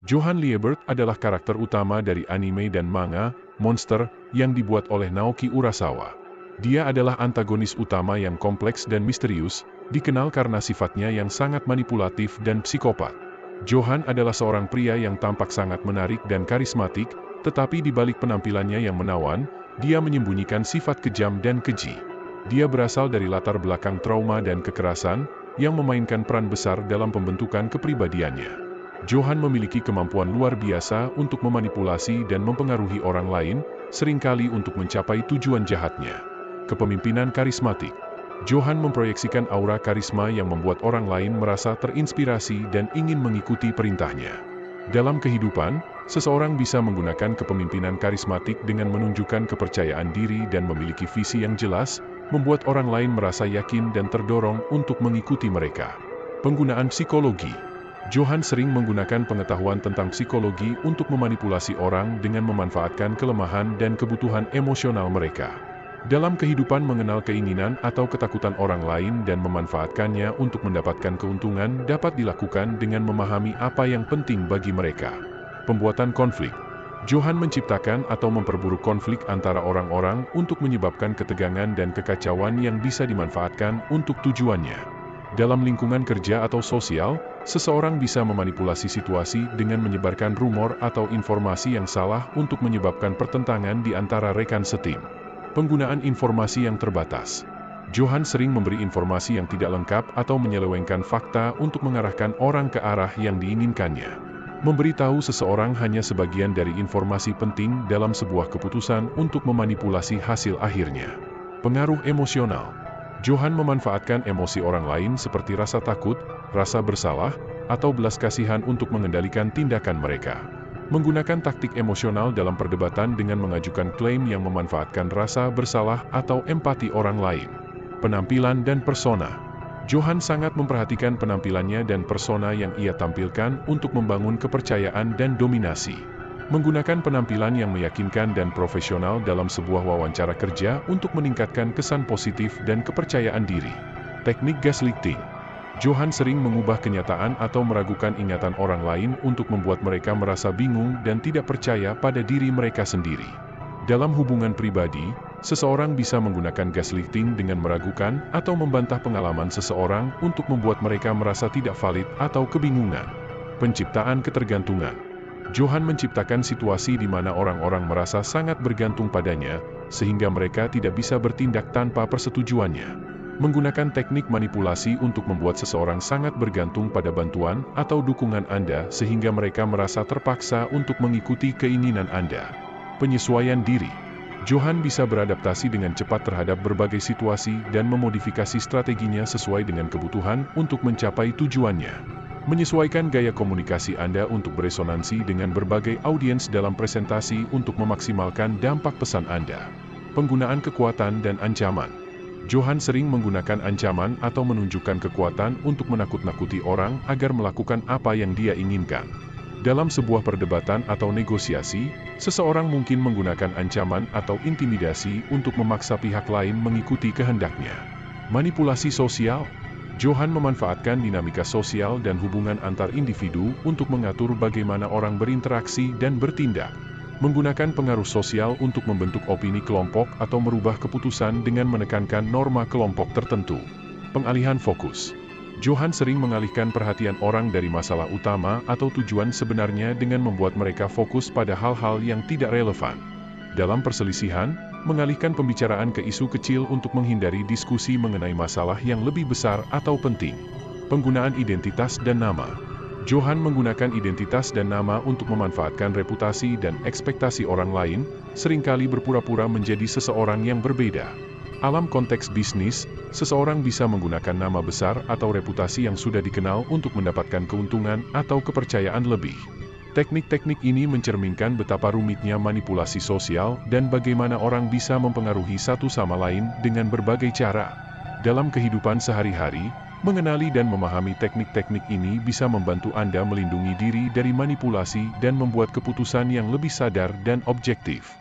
Johann Liebert adalah karakter utama dari anime dan manga, Monster, yang dibuat oleh Naoki Urasawa. Dia adalah antagonis utama yang kompleks dan misterius, dikenal karena sifatnya yang sangat manipulatif dan psikopat. Johann adalah seorang pria yang tampak sangat menarik dan karismatik, tetapi di balik penampilannya yang menawan, dia menyembunyikan sifat kejam dan keji. Dia berasal dari latar belakang trauma dan kekerasan, yang memainkan peran besar dalam pembentukan kepribadiannya. Johann memiliki kemampuan luar biasa untuk memanipulasi dan mempengaruhi orang lain, seringkali untuk mencapai tujuan jahatnya. Kepemimpinan karismatik. Johann memproyeksikan aura karisma yang membuat orang lain merasa terinspirasi dan ingin mengikuti perintahnya. Dalam kehidupan, seseorang bisa menggunakan kepemimpinan karismatik dengan menunjukkan kepercayaan diri dan memiliki visi yang jelas, membuat orang lain merasa yakin dan terdorong untuk mengikuti mereka. Penggunaan psikologi. Johann sering menggunakan pengetahuan tentang psikologi untuk memanipulasi orang dengan memanfaatkan kelemahan dan kebutuhan emosional mereka. Dalam kehidupan, mengenal keinginan atau ketakutan orang lain dan memanfaatkannya untuk mendapatkan keuntungan dapat dilakukan dengan memahami apa yang penting bagi mereka. Pembuatan konflik. Johann menciptakan atau memperburuk konflik antara orang-orang untuk menyebabkan ketegangan dan kekacauan yang bisa dimanfaatkan untuk tujuannya. Dalam lingkungan kerja atau sosial, seseorang bisa memanipulasi situasi dengan menyebarkan rumor atau informasi yang salah untuk menyebabkan pertentangan di antara rekan setim. Penggunaan informasi yang terbatas. Johann sering memberi informasi yang tidak lengkap atau menyelewengkan fakta untuk mengarahkan orang ke arah yang diinginkannya. Memberitahu seseorang hanya sebagian dari informasi penting dalam sebuah keputusan untuk memanipulasi hasil akhirnya. Pengaruh emosional. Johann memanfaatkan emosi orang lain seperti rasa takut, rasa bersalah, atau belas kasihan untuk mengendalikan tindakan mereka. Menggunakan taktik emosional dalam perdebatan dengan mengajukan klaim yang memanfaatkan rasa bersalah atau empati orang lain. Penampilan dan persona. Johann sangat memperhatikan penampilannya dan persona yang ia tampilkan untuk membangun kepercayaan dan dominasi. Menggunakan penampilan yang meyakinkan dan profesional dalam sebuah wawancara kerja untuk meningkatkan kesan positif dan kepercayaan diri. Teknik gaslighting. Johann sering mengubah kenyataan atau meragukan ingatan orang lain untuk membuat mereka merasa bingung dan tidak percaya pada diri mereka sendiri. Dalam hubungan pribadi, seseorang bisa menggunakan gaslighting dengan meragukan atau membantah pengalaman seseorang untuk membuat mereka merasa tidak valid atau kebingungan. Penciptaan ketergantungan. Johann menciptakan situasi di mana orang-orang merasa sangat bergantung padanya, sehingga mereka tidak bisa bertindak tanpa persetujuannya. Menggunakan teknik manipulasi untuk membuat seseorang sangat bergantung pada bantuan atau dukungan Anda sehingga mereka merasa terpaksa untuk mengikuti keinginan Anda. Penyesuaian diri. Johann bisa beradaptasi dengan cepat terhadap berbagai situasi dan memodifikasi strateginya sesuai dengan kebutuhan untuk mencapai tujuannya. Menyesuaikan gaya komunikasi Anda untuk beresonansi dengan berbagai audiens dalam presentasi untuk memaksimalkan dampak pesan Anda. Penggunaan kekuatan dan ancaman. Johann sering menggunakan ancaman atau menunjukkan kekuatan untuk menakut-nakuti orang agar melakukan apa yang dia inginkan. Dalam sebuah perdebatan atau negosiasi, seseorang mungkin menggunakan ancaman atau intimidasi untuk memaksa pihak lain mengikuti kehendaknya. Manipulasi sosial. Johann memanfaatkan dinamika sosial dan hubungan antar individu untuk mengatur bagaimana orang berinteraksi dan bertindak. Menggunakan pengaruh sosial untuk membentuk opini kelompok atau merubah keputusan dengan menekankan norma kelompok tertentu. Pengalihan fokus. Johann sering mengalihkan perhatian orang dari masalah utama atau tujuan sebenarnya dengan membuat mereka fokus pada hal-hal yang tidak relevan. Dalam perselisihan, mengalihkan pembicaraan ke isu kecil untuk menghindari diskusi mengenai masalah yang lebih besar atau penting. Penggunaan identitas dan nama. Johann menggunakan identitas dan nama untuk memanfaatkan reputasi dan ekspektasi orang lain, seringkali berpura-pura menjadi seseorang yang berbeda. Alam konteks bisnis, seseorang bisa menggunakan nama besar atau reputasi yang sudah dikenal untuk mendapatkan keuntungan atau kepercayaan lebih. Teknik-teknik ini mencerminkan betapa rumitnya manipulasi sosial dan bagaimana orang bisa mempengaruhi satu sama lain dengan berbagai cara. Dalam kehidupan sehari-hari, mengenali dan memahami teknik-teknik ini bisa membantu Anda melindungi diri dari manipulasi dan membuat keputusan yang lebih sadar dan objektif.